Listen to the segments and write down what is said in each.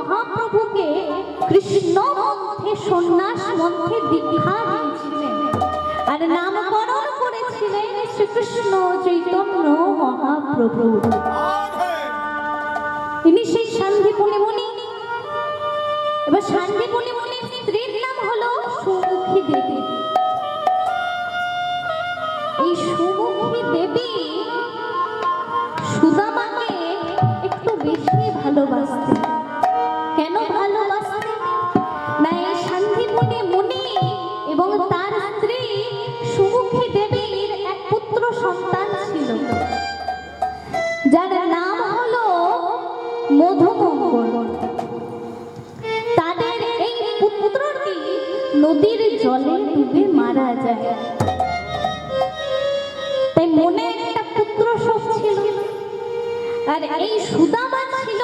মহাপ্রভুকে কৃষ্ণ মন্ত্রে সন্ন্যাস মন্ত্রে দীক্ষা দিয়েছিলেন আর নামকরণ করেছিলেন শ্রীকৃষ্ণ চৈতন্য মহাপ্রভু। তিনি সেই শান্তিপুনি মুনি। এবার শান্তিপুনি মুনির স্ত্রীর নাম হলো সুমুখী দেবী। এই সুমুখী দেবী সুদামাকে একটু বেশি ভালোবাসতেন। কেন ভালোবাসতেন? না, এই শান্তিপুনি মুনি এবং তার স্ত্রী সুমুখী দেবীর এক পুত্র সন্তান ছিল, যার নাম হলো মধুমঙ্গল। তাদের এই পুত্রটি নদীর জলে ডুবে মারা যায়। তাই মনে একটা পুত্র শোক ছিল। আর এই সুদামা ছিল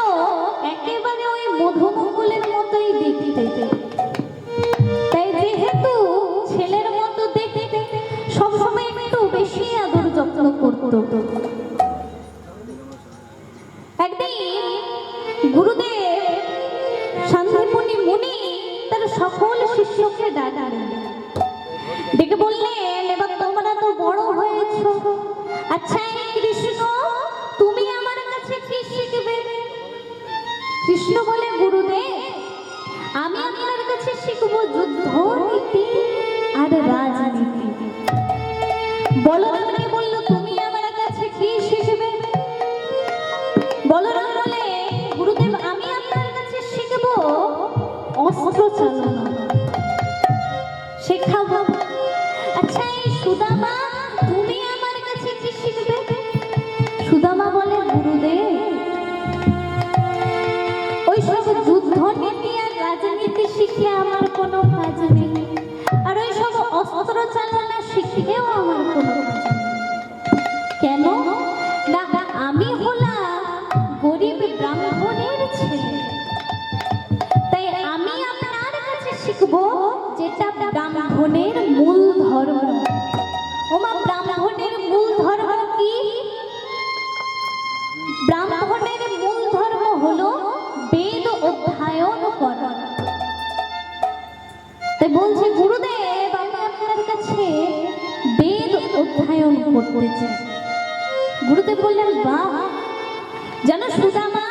একেবারে ওই মধুমঙ্গলের মতোই দেখতে। তাই যেহেতু ছেলের মতো দেখতে সবসময় একটু বেশি আদর যত্ন করত। একদিন গুরুদেব শান্তিপুনি মুনি তার সকল শিষ্যকে ডাকলেন, ডেকে বললেন, এবার তোমরা তো বড় হয়েছ, আচ্ছা কৃষ্ণ তুমি আমার কাছে কি শিখবে? কৃষ্ণ বলে, গুরুদেব আমি আপনার কাছে শিখব যুদ্ধ নীতি আর রাজনীতি। বলরামকে বলল, তুমি আমার কাছে কি শিখবে? বলরাম বলে, গুরুদেব আমি আপনার কাছে শিখব অস্ত্র চালনা শেখাবো। আচ্ছা এই সুদামা তুমি আমার কাছে কি শিখবে? সুদামা বলে, গুরুদেব ওই সব যুদ্ধ নীতি আর রাজনীতি শিখে আমার কোনো কাজ নেই, আর ওই সব অস্ত্র চালনা শিখেও আমার কোনো কাজ নেই। কেন? না, আমি হলাম গরিব ব্রাহ্মণের ছেলে, তাই আমি আপনার কাছে শিখবো যেটা ব্রাহ্মণের মূল ধর্ম। ওমা, ব্রাহ্মণের মূল ধর্ম কি? ব্রাহ্মণের মূল ধর্ম হলো বেদ অধ্যয়ন করা। তাই বলছে, গুরুদেব আমি আপনার কাছে বেদ অধ্যয়ন করতে চাই। গুরুদেব বললেন, বাহ, জানো সুদামা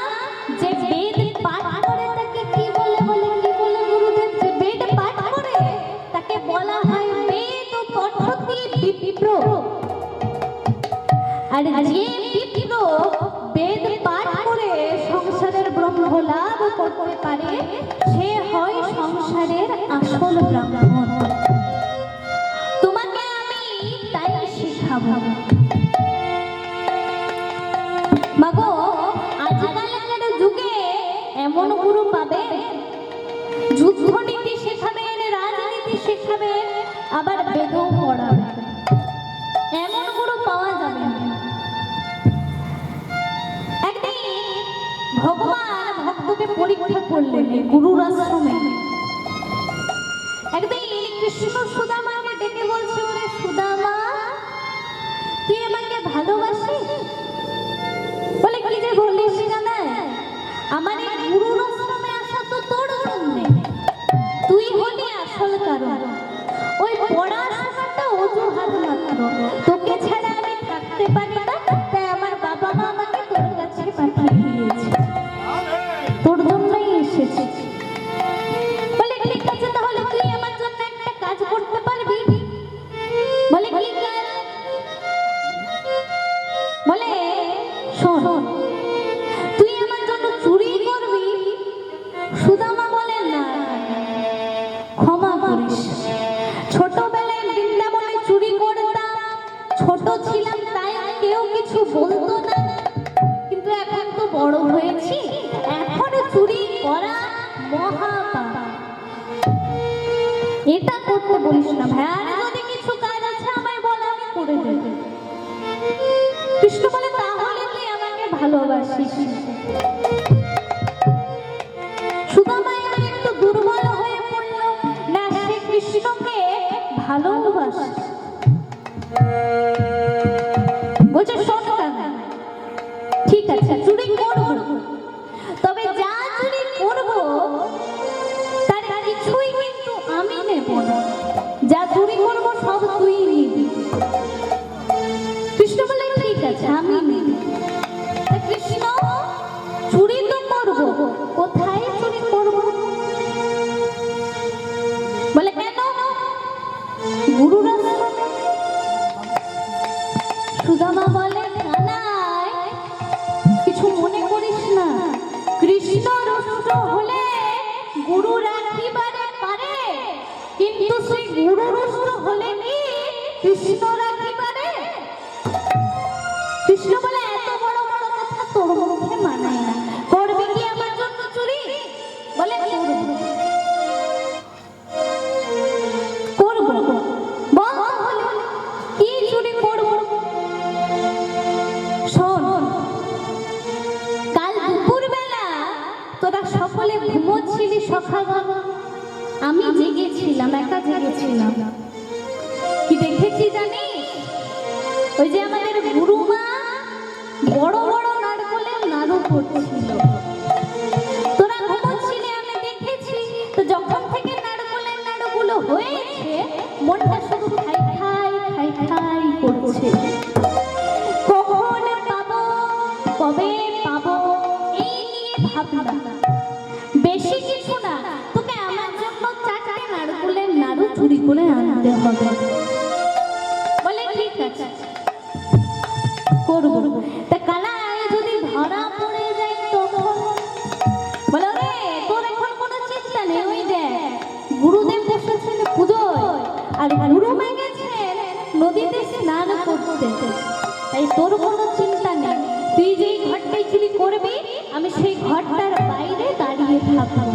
যে বেদ পাঠ করে তাকে কি বলে? বলে কি বলে গুরুদেব? যে বেদ পাঠ করে তাকে বলা হয় বেদ পঠতি বিপ্র। আর যে বিপ্র বেদ পাঠ করে সংসারের ব্রহ্ম লাভ করতে পারে সে হয় সংসারের আসল ব্রাহ্মণ। তোমাকে আমি তাই শিখাবো। মাগো, আজকালকার যুগে এমন গুরু পাবে যুদ্ধ নীতি শেখাবেন, রাজনীতি শেখাবেন, আবার বেদও পড়াবেন। এমন গুরু পাওয়া যাবে না। একদিন ভগবান ভক্তকে পরীক্ষা করলেন গুরুর আশ্রমে। একদিন কৃষ্ণ সুদামাকে ডেকে বলছে, ওরে সুদামা তুই আমাকে ভালোবাসিস? বলে, কি যে বলিস না, আমার এই গুরুর আশ্রমে আসা তো তোর জন্যে, তুই হলি আসল কারণ। ওই পড়াশোনাটা অজুহাত মাত্র, তোকে ছাড়া আমি থাকতে পারি না, তাই আমার বাবা মা আমাকে তোর কাছে পাঠিয়ে দিয়েছে, তোর জন্যই এসেছি। বলে, ঠিক আছে তাহলে তুই আমার জন্য একটা কাজ করতে পারবি? বলে, কি কাজ? বলে, শোন তুই আমার জন্য চুরি করবি। সুদামা বলে, না ক্ষমা করিস, ছোটবেলায় বৃন্দাবনে চুরি করতাম, ছোট ছিলাম তাই কেউ কিছু বলতো না, কিন্তু এখন তো বড় হয়েছি, এখন চুরি করা মহাপাপ, এটা করতে বলিস না ভাই। আর যদি কিছু কাজ আছে আমায় বল, আমি করে দেব। কৃষ্ণ বলে, তাহলে তুই আমাকে ভালোবাসিস? সুদামা এবার একটু দুর্বল হয়ে পড়ল, না সে কৃষ্ণকে ভালোবাসে। বলছে, শোন ঠিক আছে চুরি করবো, তবে যা চুরি করবো তোরা সকলে ঘুমোচ্ছিলি সকালবেলা, আমি জেগেছিলাম, একা জেগেছিলাম। কি দেখেছি জানিস? ওই যে আমাদের গুরুমা বড় বড় নারকলের নাড়ু করছিল। তোরা ঘুমোচ্ছিলি, আমি দেখেছি। তো যখন থেকে নারকলের নাড়ুগুলো হয়েছে, মনটা শুধু খাই খাই খাই খাই করছে। কখন পাবো, কবে পাবো, এই নিয়ে ভাবলাম। বেশি কিছু না, তোকে আমার জন্য 4টে নারকলের নাড়ু চুরি করে আনতে হবে। বলে ঠিক আছে, করবো। তা কানাই যদি ধরা পড়ে যায় তখন? বলে রে, তোর এখন কোনো চিন্তা নেই, ওই দেখ গুরুদেব বসেছেন পুজোয়, আর গুরুমা গেছেন নদীতে স্নান করতে। তাই তোর কোনো চিন্তা নেই, তুই যেই ঘরটাই চুরি করবি, আমি সেই ঘরটার বাইরে দাঁড়িয়ে থাকবো।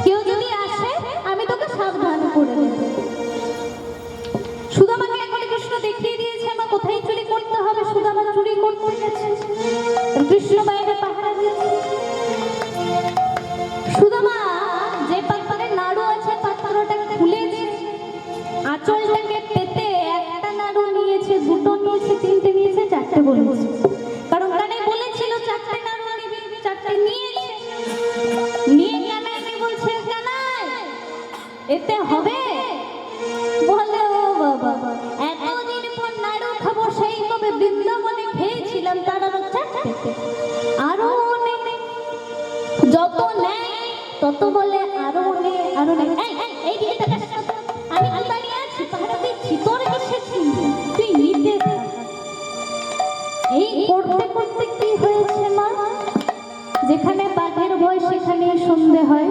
কেউ যদি আসে, আমি তোকে সাবধান করে দেব। সুদামাকে এখন কৃষ্ণ দেখিয়ে দিয়েছে মা কোথায় চুরি করতে হবে। সুদামা চুরি করতে গেছে, কৃষ্ণ বাইরে পাহারা দিয়েছে। সুদামা যে পাত্রে নাড়ু আছে, পাত্রটা খুলে দিয়েছে, আঁচলটাকে পেতে একটা নাড়ু নিয়েছে, দুটো নিয়েছে, তিনটে নিয়েছে, 4টে বলেছে। কারণ কানাই বলেছিল 4টে নাড়ু নিবি, 4টে নিয়েছে। নিয়ে কানাইকে বলছে, কানাই এতে হবে? বলে ও বাবা, এতদিন পর নাড়ু খাবো, সেই কবে বৃন্দাবনে খেয়েছিলাম, তার আরো 4টে, আরো অনেক। যত নেয় তত বলে আরো অনেক, আরো নেই। এই দিকে আমি কি দাঁড়িয়ে আছি, পাহারা দিচ্ছি, তোর এসেছি, তুই নিতে থাক। এই করতে করতে কি হয়েছে মা? যেখানে বাঘের ভয় সেখানে সন্ধে হয়।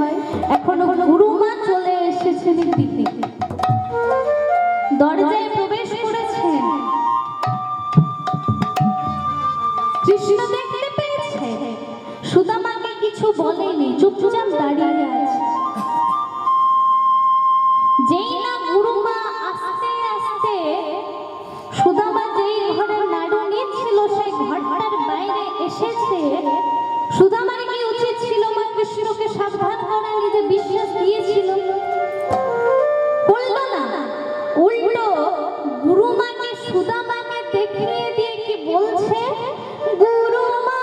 এখনো গুরুমা চলে এসেছেন দিকে, দরজায় প্রবেশ করেছেন। কৃষ্ণ দেখতে পেয়েছে, সুদামাকে কিছু বলেনি, চুপচাপ দাঁড়িয়ে আছে। যেই না গুরুমা আস্তে আস্তে সুদামা যেই ঘরে নাড়ু নিচ্ছিল, সেই ঘরটার বাইরে এসেছে। সুদামার কি উচিত ছিল মা কৃষ্ণকে সাবধান করা, নিজে বিশ্বাস দিয়েছিল, করল না। উল্টো গুরুমাকে সুদামাকে দেখিয়ে দিয়ে কি বলছে, গুরুমা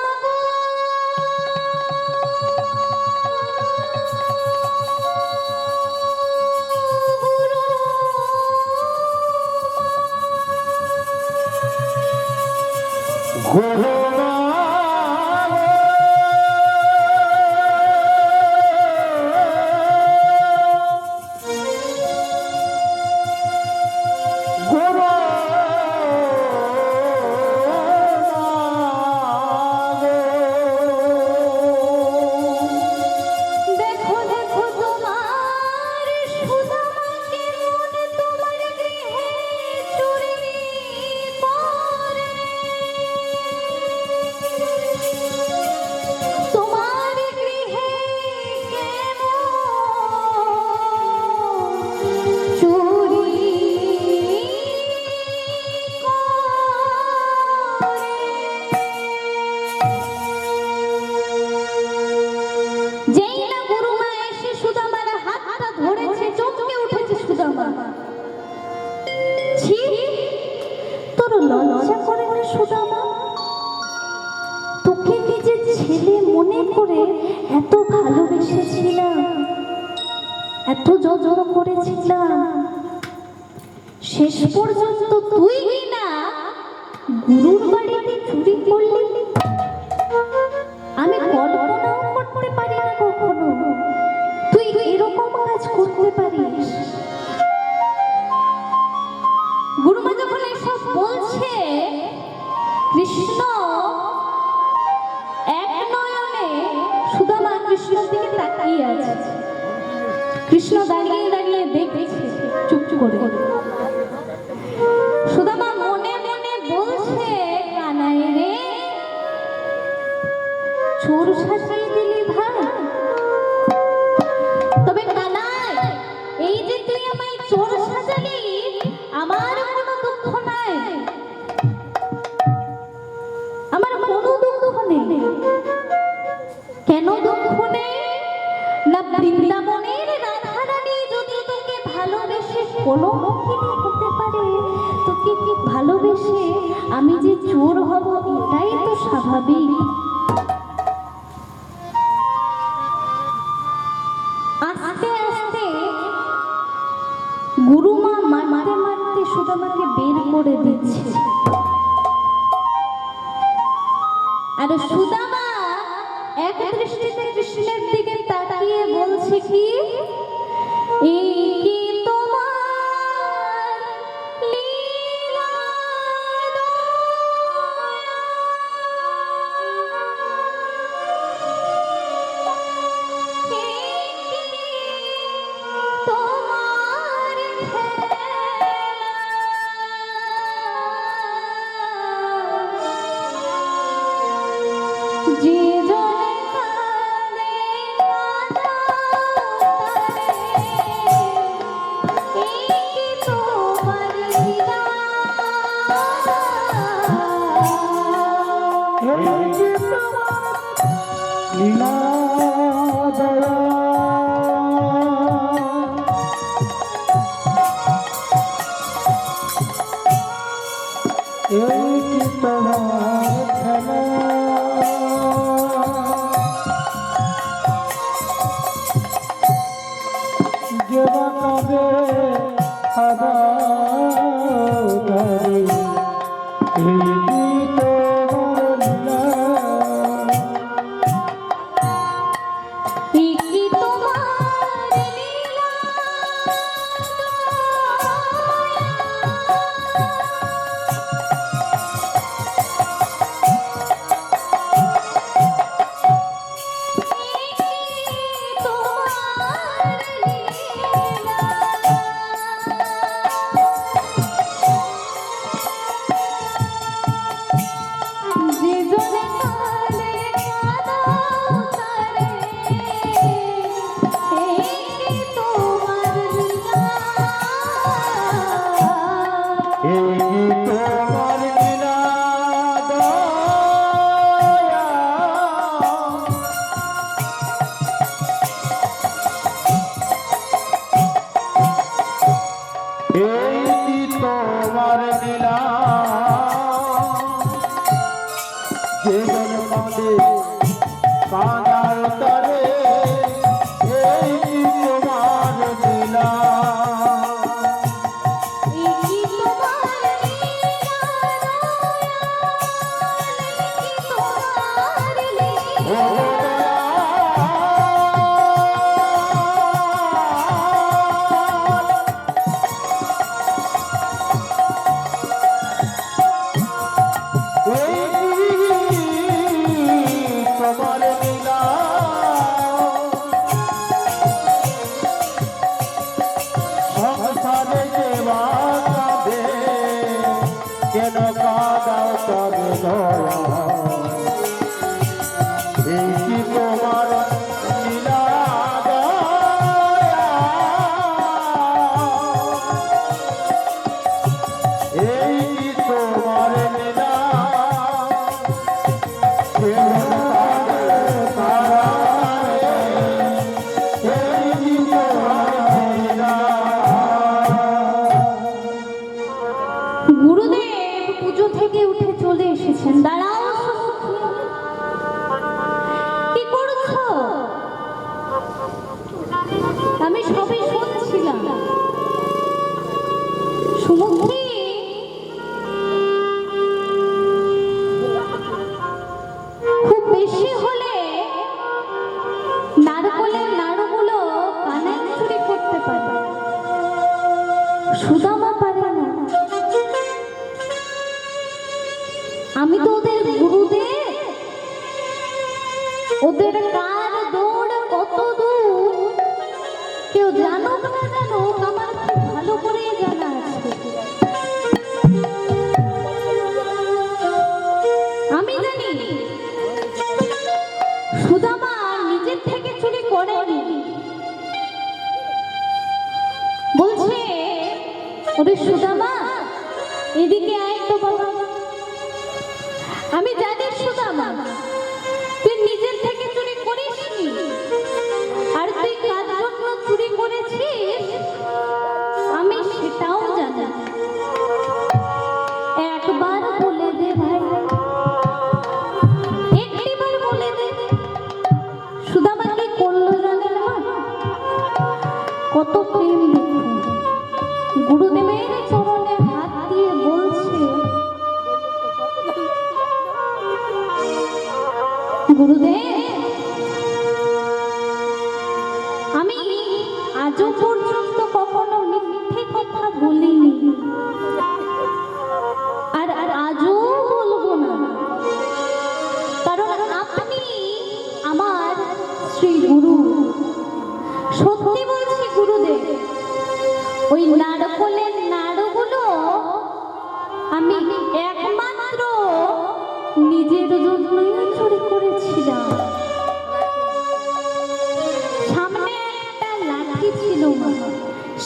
লজ্জা করে না সুদামা? তোকে নিজের ছেলে মনে করে এত ভালোবেসেছিলাম, এত যত্ন করেছিলাম, শেষ পর্যন্ত তুই না গুরুর বাড়িতে চুরি করলি? আমি কল্পনাও করতে পারি না কখনো তুই এরকম কাজ করতে পারিস। গুরুমা যখন এসব বলছে, কৃষ্ণ এক নয়নে সুদামা কৃষ্ণের দিকে তাকিয়ে আছে। কৃষ্ণ দাঁড়িয়ে দাঁড়িয়ে দেখছে চুপ করে। সুদামা মনে মনে বলছে, কানাই রে, চোর সাজিয়ে দিলি ভাই। তবে কানাই, এই যে তুই আমায় চোর সাজালি, আমার কোনো দুঃখ নাই, আমার কোনো দুঃখ নেই। কেন দুঃখ নেই? না বৃন্দাবনের রাধারানী যদি তোকে ভালোবেসে কোলমুখিনী হতে পারে, তোকে ভালোবেসে আমি যে চোর হব এটাই তো স্বাভাবিক। আস্তে আস্তে গুরুমা মারতে মারতে সুদামাকে বের করে দিচ্ছে। আর সুদামা এক দৃষ্টিতে কৃষ্ণের দিকে তাকিয়ে বলছে কি, এই কি তোমার লীলা তোমার যে জনে কাঁদে এই কি তোমার লীলা, এই কি তোমার লীলা দয়া, এই কি তোমার খেলা, যেবা কাঁদে আদারে, এই কি তোমার লীলা, এই কি তোমার লীলা কাঁদার তরে, এই কি তোমার লীলা, সংসারে যেবা কাঁদে, কেন কাঁদাও তবে দয়া, এই কি তোমার লীলা দয়া, এই কি তোমার লীলা, কেন কাঁদে তারা, এই কি তোমার লীলা। গুরুদেব পুজো থেকে উঠে চলে এসেছেন। দাঁড়াও কি করছো? আমি সবই শুনছিলাম। সুমুখী, খুব বেশি হলে নারকলের নাড়ুগুলো কানাই চুরি করতে পারে, সুদামা পারে না। আমি তো ওদের গুরুদেব, ওদের কার দৌড় কত দূর কেউ জানো না জানো, আমার খুব ভালো করে জানা আছে। আমি জানি সুদামা নিজের থেকে চুরি করেনি। বলছে ওরে সুদামা এদিকে আয় তো বাবা, আমি জানি সুদামা তুই নিজের থেকে চুরি করি গুরুদেব, আমি আজও পর্যন্ত কখনো মিথ্যে কথা বলিনি, আর আজও বলবো না, কারণ আপনি আমার শ্রী গুরু। সত্যি বলছি গুরুদেব, ওই নারকলের নাড়ুগুলো আমি একমাত্র নিজের জন্যই চুরি করেছিলাম। সামনে একটা লাঠি ছিল মা,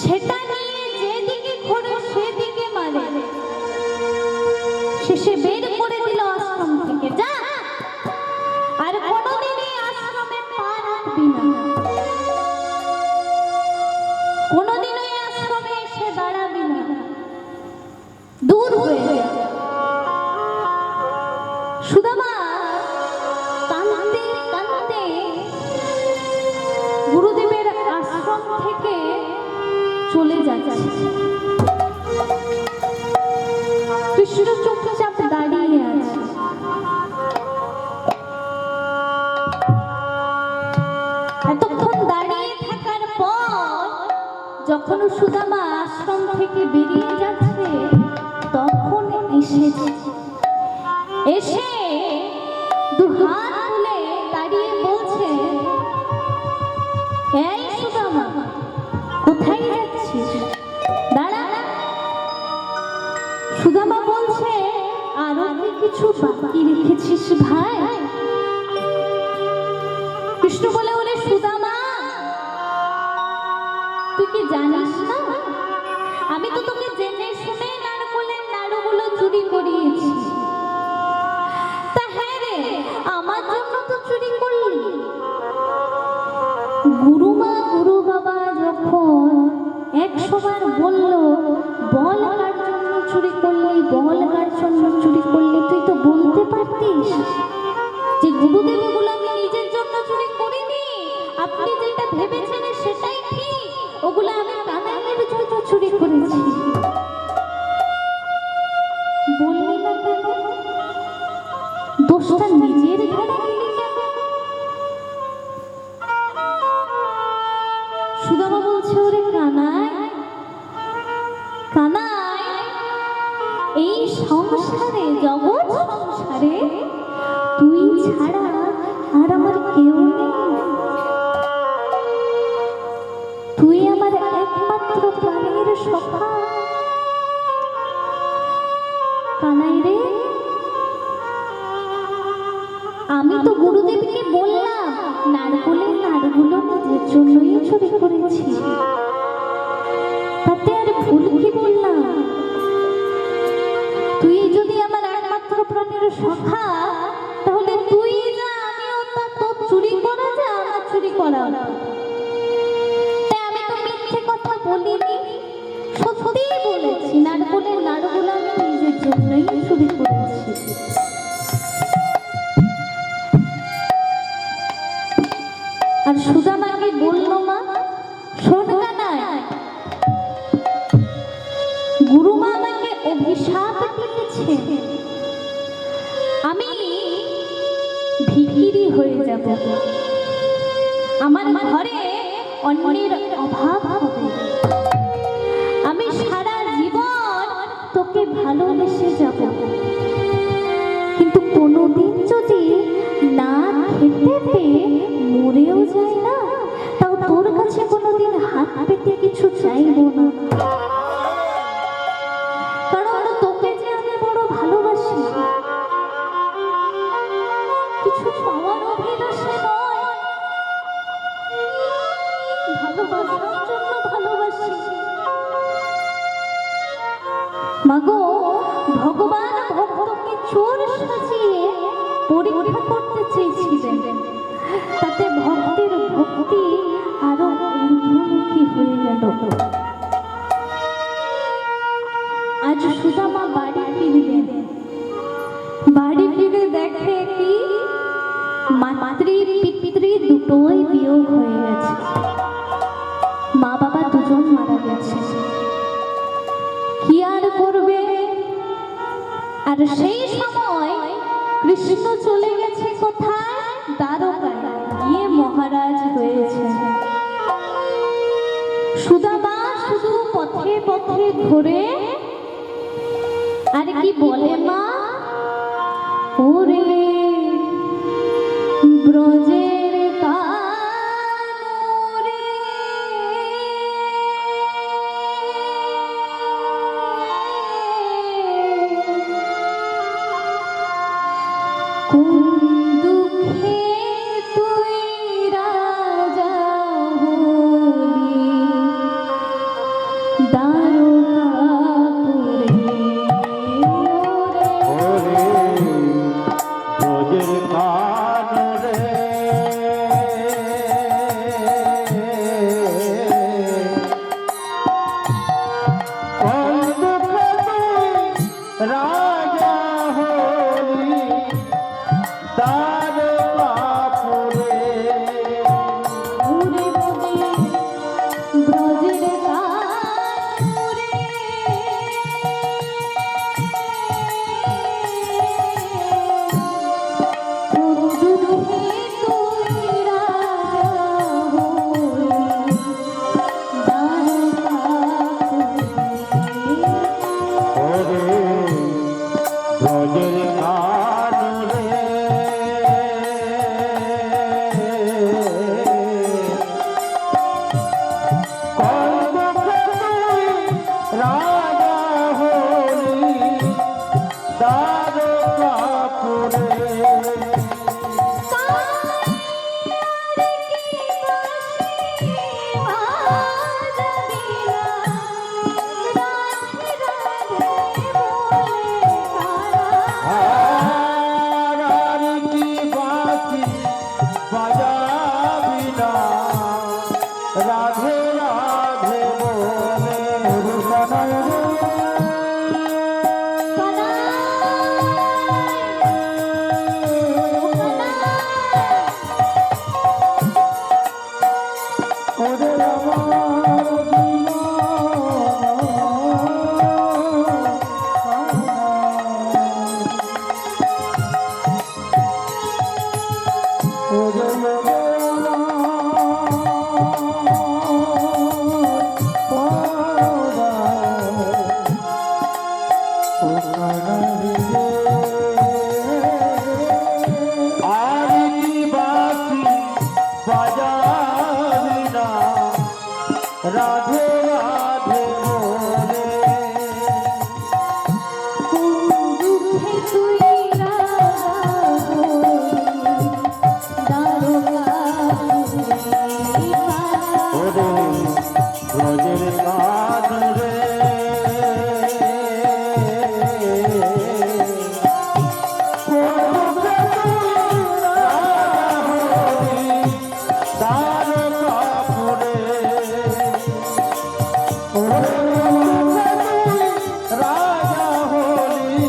সেটা নিয়ে যেদিকে ঘোরে সেদিকে মারে, শেষে বের করে দিল আশ্রম থেকে, যা আর কোনোদিন এই আশ্রমে পা রাখবি না, কোনোদিন ওই আশ্রমে এসে দাঁড়াবি না, দূর হয়ে যা। সুদামা কাঁদতে কাঁদতে গুরুদেবের আশ্রম থেকে চলে যাচ্ছে। কৃষ্ণ চুপচাপ দাঁড়িয়ে আছে। এতক্ষণ দাঁড়িয়ে থাকার পর যখন সুদামা আশ্রম থেকে বেরিয়ে যাচ্ছে, তখন এসে দুহাত তুলে দাঁড়িয়ে বলছে, এই সুদামা, কোথায় যাচ্ছিস? দাঁড়া। সুদামা বলছে, আরো কি কিছু বাকি রেখেছিস ভাই? কৃষ্ণ বলে, ওরে সুদামা, তুই কি জানিস না আমি তো তোকে জেনে শুনে নারকলের নাড়ুগুলো চুরি করিয়েছি। তা হ্যাঁ রে, আমার জন্য তো চুরি করলি। গুরুমা গুরু বাবা যখন 100 বার বলল, বল কার জন্য চুরি করলি, বল কার জন্য চুরি করলি, তুই তো বলতে পারতিস যে গুরুদেব, এগুলো আমি নিজের জন্য চুরি করিনি, আপনি যেটা ভেবেছেন সেটাই ঠিক, ওগুলো আমি কানাইয়ের জন্য চুরি করেছি। বললি না কেন? দোষটা নিজের ঘাড়ে নিলি কেন? সুদামা বলছে, ওরে কানাই, কানাই, এই সংসারে, জগৎ সংসারে তুই ছাড়া আর আমার কেউ নেই। তুই আমার একমাত্র প্রাণের সখা। কানাই রে, আমি তো গুরুদেবকে বললাম নারকলের নাড়ুগুলো নিজের জন্যই চুরি করেছি, তাতে আর ভুল কি বললাম? তুই যদি আমার একমাত্র প্রাণের সখা, তাহলে তুই যা, আমিও তা, তোর চুরি করা যা, আমার চুরি করা। তাই আমি তো মিথ্যে কথা বলিনি, সত্যিই বলেছি, নারকলের নাড়ুগুলো আমি নিজের জন্যই চুরি করেছি। আর সুদামাকে বলল, মা শোন কানাই, গুরুমা আমাকে অভিশাপ দিয়েছে, আমি ভিখিরি হয়ে যাব, আমার ঘরে অন্যের অভাব হবে, আমি সারা জীবন তোকে ভালোবেসে যাব, কিন্তু কোনোদিন যদি না খেতে পেয়ে মরেও যায় না, তাও তোর কাছে কোনোদিন হাত পেতে কিছু চাইব না, কারণ তোকে যে আমি বড় ভালোবাসি, কিছু পাওয়ার অভিলাষে নয়, ভালোবাসার জন্য ভালোবাসি। মাগো, ভগবান ভক্তকে চোর সাজিয়ে পরীক্ষা করতে চেয়েছিলেন, তাতে ভক্তের ভক্তি আরো ঊর্ধ্বমুখী হয়ে গেল। আজ সুদামা বাড়ি ফিরলেন, বাড়ি ফিরে দেখে কি মাতৃ পিতৃ দুটোই বিয়োগ হয়ে গেছে, মা বাবা দুজন মারা গেছে। কি আর করবে? আর সেই সময় কৃষ্ণ চলে গেছে কোথায়? দ্বারকায় গিয়ে মহারাজ হয়েছে। সুদামা শুধু পথে পথে ঘুরে আর কি বলে মা, ওরে ব্রজের কানরে কোন দুঃখে তুই রাজা হলি দ্বারকাপুরে ওরে ব্রজের কানরে কোন দুঃখে তুই রাজা হলি দ্বারকাপুরে ওরে ব্রজের কানরে কোন দুঃখে তুই রাজা হলি দ্বারকাপুরে। ওরে ব্রজের কানরে কোন দুঃখে তুই রাজা হলি দ্বারকাপুরে আর কি বাঁশি বাজাবি না রাধে রাধে বলে রূপনায় রে। ওরে আমার আর কি বাঁশি বাজাবি না রাধে রাধে বলে ওরে ব্রজের কানরে রাজা হলি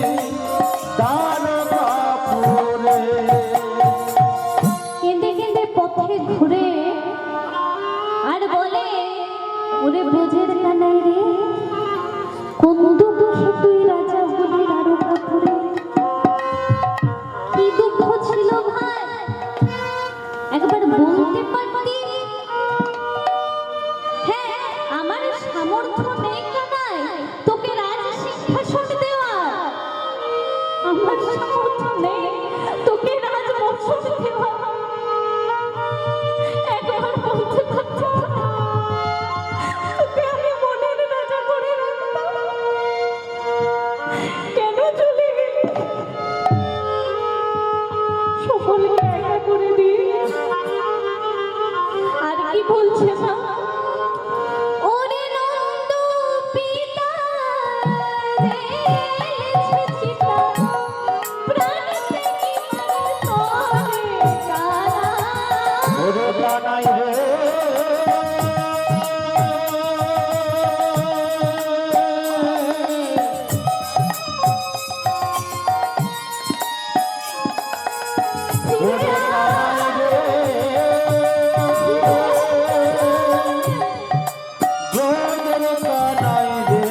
দ্বারকাপুরে কেঁদে কেঁদে পথে ঘুরে আর বলে, ওরে ব্রজের কানাই রে কোন দুঃখে তুই রাজা হলি দ্বারকাপুরে। কি দুঃখ ছিল ভাই, একবার বলতে পারতি? হ্যাঁ, আমার সামর্থ্য নেই কানাই তোকে রাজ সিংহাসন দেওয়ার, আমার সামর্থ্য নেই তোকে রাজ মর্ষণ দেওয়ার। একবার বলতে পারতি তোকে আমি মনের রাজা করে রাখতাম, কেন চলে গেলি? সকলকে একা করে দিয়ে আর কি বলছে মা, ওরে নন্দ পিতা রে ছিচিতা প্রাণে কি তোরে কারা। ওরে কানাই রে ওরে কানাই রে ব্রজের কানাই রে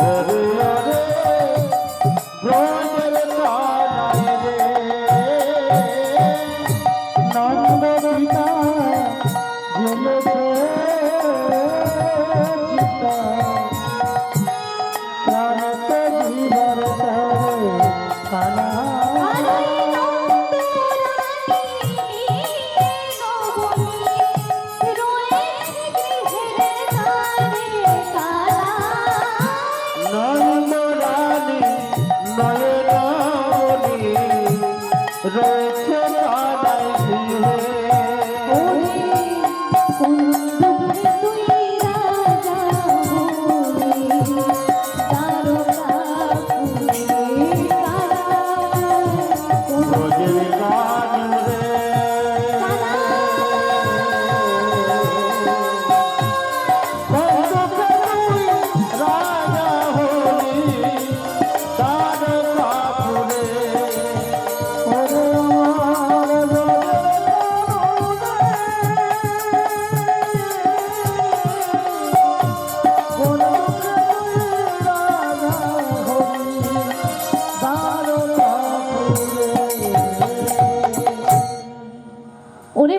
ওরে ওরে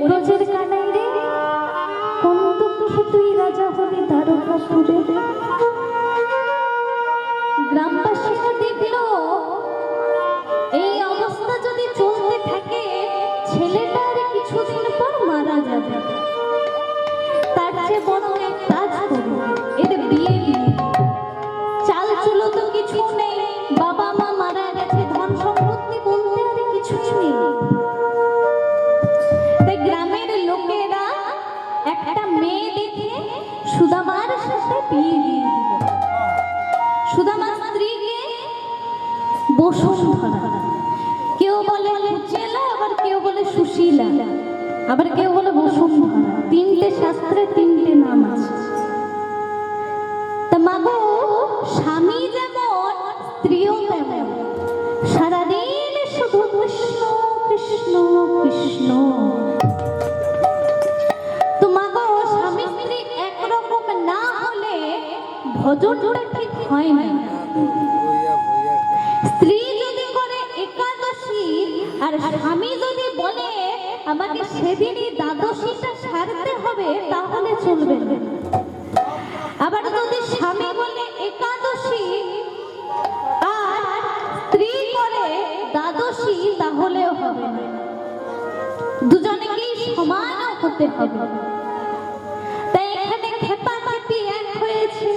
ব্রজের কানাই রে, কোন দুঃখে তুই রাজা হলি দ্বারকাপুরে। গ্রামবাসীরা দেখলো এই অবস্থা যদি চলতে থাকে ছেলেটার কিছুদিন পর মারা যাবে, তার চেয়ে বরং এক কাজ করো, এর বিয়ে দিয়ে চাল চুলো তো কিছু নেই, বাবা মা মারা গেছে, ধন সম্পত্তি বলতে আর কিছুই নেই। তাই গ্রামের লোকেরা একটা মেয়ে দেখে সুদামার সাথে বিয়ে দিয়ে দিল। সুদামার স্ত্রীকে বসুন্ধরা, কেউ বলে কুচেলা, আবার কেউ বলে সুশীলা, আবার কেউ বলে বসুন্ধরা। তিনটে শাস্ত্রে তিনটে নাম আছে। তা মাগো, স্বামী যেমন স্ত্রীও তেমন, সারাদিন শুধু কৃষ্ণ কৃষ্ণ কৃষ্ণ। তো মাগো, স্বামী স্ত্রী একরকম না হলে ভজনটা ঠিক হয় না। স্ত্রী যদি করে একাদশী আর স্বামী যদি বলে আমাকে সেদিনই দ্বাদশীটা সারতে হবে, তাহলে চলবে না। আবার যদি স্বামী বলে একাদশী আর স্ত্রী করে দ্বাদশী, তাহলেও হবে না। দুজনেকেই সমান হতে হবে। তাই এখানে খেপাখেপি এক হয়েছে।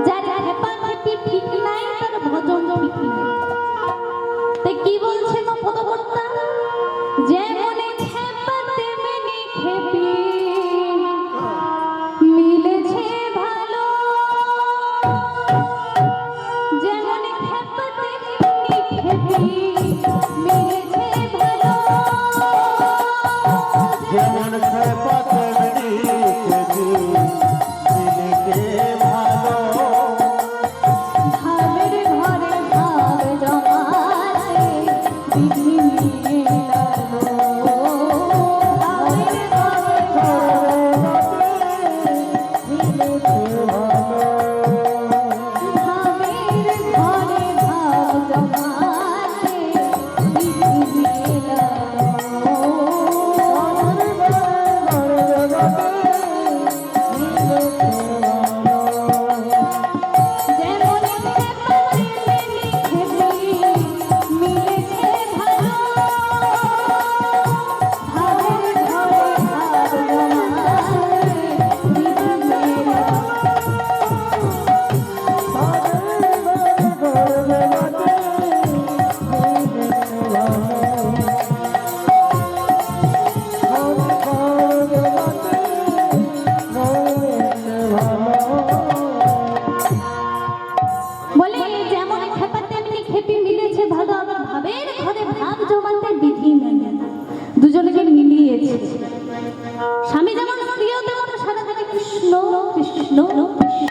যার খেপাখেপি ঠিক নাই তার ভজন ঠিক নাই। তাই কি বলছে মা পদকর্তা? যেমনে খেপা তেমনি খেপি, মিলেছে ভালো। যেমনে খেপা তেমনি খেপি, মিলেছে ভালো। যেমন খেপা তেমনি খেপি, মিলেছে ভালো। ভাবের ঘরে ভাব জমাতে বিধি মেলালো। ভাবের ঘরে ভাবের ঘরে ভাব জমাতে বিধি মেলালো। যেমন খেপা তেমনি খেপি, মিলেছে ভালো। ভাবের ঘরে ভাব জমাতে বিধি মেলালো। বলে যেমন খেপা তেমনি খেপি, মিলেছে ভালো। আবার ভাবের ঘরে ভাব জমাতে বিধি মেলে না। দুজনকে মিলিয়েছে। স্বামী যেমন স্ত্রীও তেমন সারাদিনে কৃষ্ণ কৃষ্ণ কৃষ্ণ।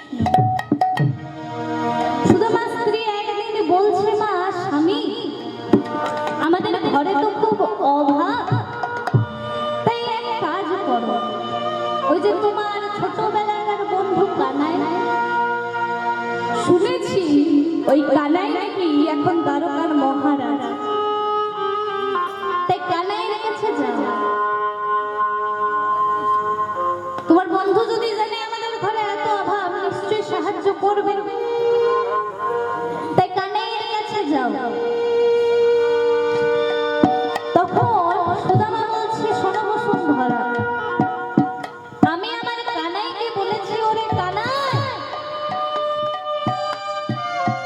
সুদামা স্ত্রী একদিন বলছে, মা স্বামী, আমাদের ঘরে তো খুব অভাব, তাই এক কাজ করো, ওই যে তোমার ছোটবেলার বন্ধু কানাই, শুনেছি ওই কানাই নাকি এখন দ্বারকার মহারাজ, তাই কানাইয়ের কাছে যাও। তোমার বন্ধু যদি জানে আমাদের ঘরে এত অভাব, নিশ্চয়ই সাহায্য করবে। তাই কানাইয়ের কাছে যাও। তখন সুদামা বলছে, শোনো বসুন্ধরা, আমি আমার কানাইকে বলেছি, ওরে কানাই,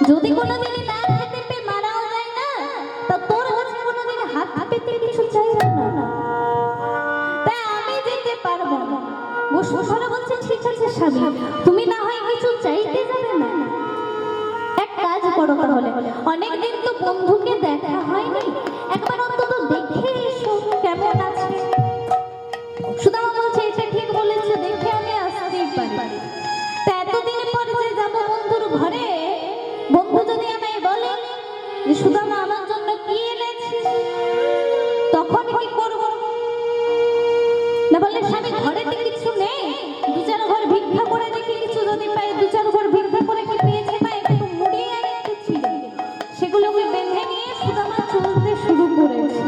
যদি কোনোদিন না খেতে পেয়ে মারাও যায় না, তা তোর কাছে কোনোদিন হাত পেতে কিছু চাইবে না। তাই আমি যেতে পারবো না। বসুন্ধরা বলছে, ঠিক আছে স্বামী, তুমি না হয় কিছু চাইতে যাবে না, এক কাজ করো তাহলে, অনেকদিন তো বন্ধুকে দেখা হয়নি, একবার অন্তত দেখে এসো কেমন আছে। সুদামা বলছে, এটা ঠিক বলেছে, দেখে আমি আসতেই পারি। তা এতদিন পরে যে যাবো বন্ধুর ঘরে, বন্ধু যদি আমায় বলে যে সুদামা আমার জন্য কি এনেছি, তখন কি করবো? না বললে স্বামী ঘরে তো কিছু নেই, দু চার ঘর ভিক্ষা করে দেখি, কিছু যদি পাই, দু চার ঘর ভিক্ষা করে কি পেয়েছে না, একটু মুড়ি আর একটু ছিল, সেগুলোকে বেঁধে নিয়ে সুদামা চলতে শুরু করেছে।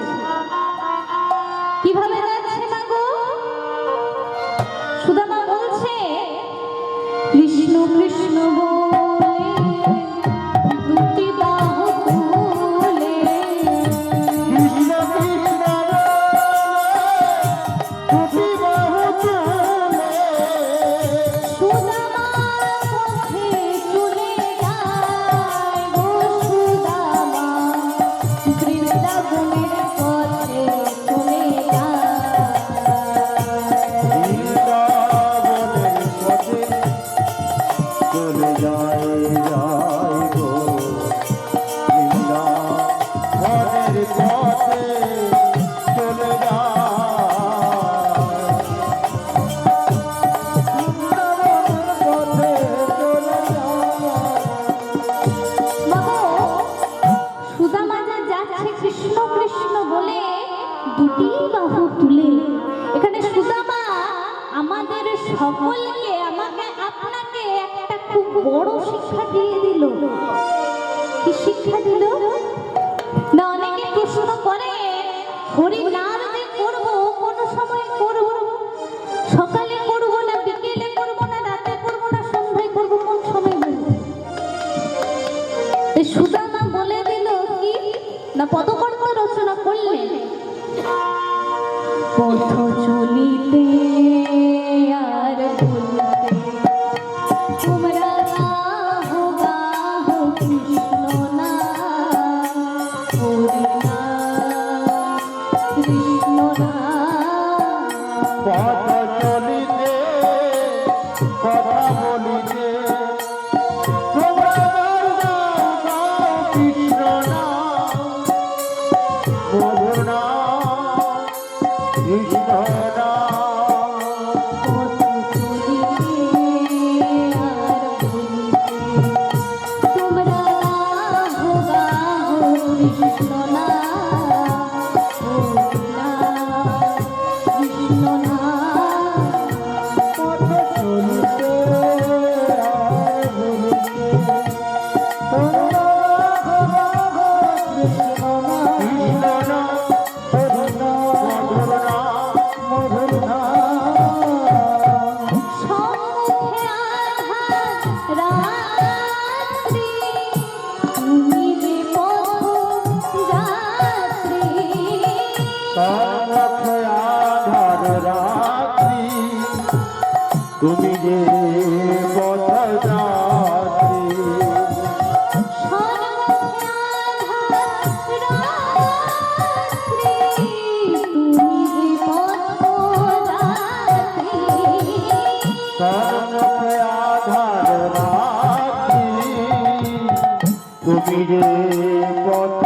দুটি বাহু তুলে এখানে সুদামা আমাদের সকলকে আমাকে আপনাকে একটা খুব বড় শিক্ষা দিয়ে দিল। কি শিক্ষা দিল না? অনেকে প্রশ্ন করে হরি নাম যে করব কোন সময় করব, সকালে করব না বিকেলে করব না রাতে করব না সন্ধ্যায় করব, কোন সময় করব? এই সুদামা বলে দিল কি না, পদকর্ম রচনা করলেন। পথ চলিতে আর বলতে তোমরা গাহো গাহো কৃষ্ণ নাম, হরি নাম, কৃষ্ণ নাম। পথ চলিতে কথা বলিতে তোমরা গাও গাও কৃষ্ণ নাম, মধুর নাম, কৃষ্ণ নাম। পথ চলিতে আর বলতে তোমরা গাহো গাহো কৃষ্ণ নাম, হরি নাম, কৃষ্ণ নাম। পথ চলিতে আর বলিতে তোমরা গাও গাও কৃষ্ণ নাম, কৃষ্ণ নাম, হরি নাম, মধুর নাম, মধুর নাম। সম্মুখে আঁধার রাত্রি, তুমি যে পথযাত্রী। সম্মুখে আঁধার রাত্রি, তুমি যে পথযাত্রী। সম্মুখে আঁধার রাত্রি, তুমি যে পথযাত্রী। সম্মুখে আঁধার রাত্রি, তুমি যে পথ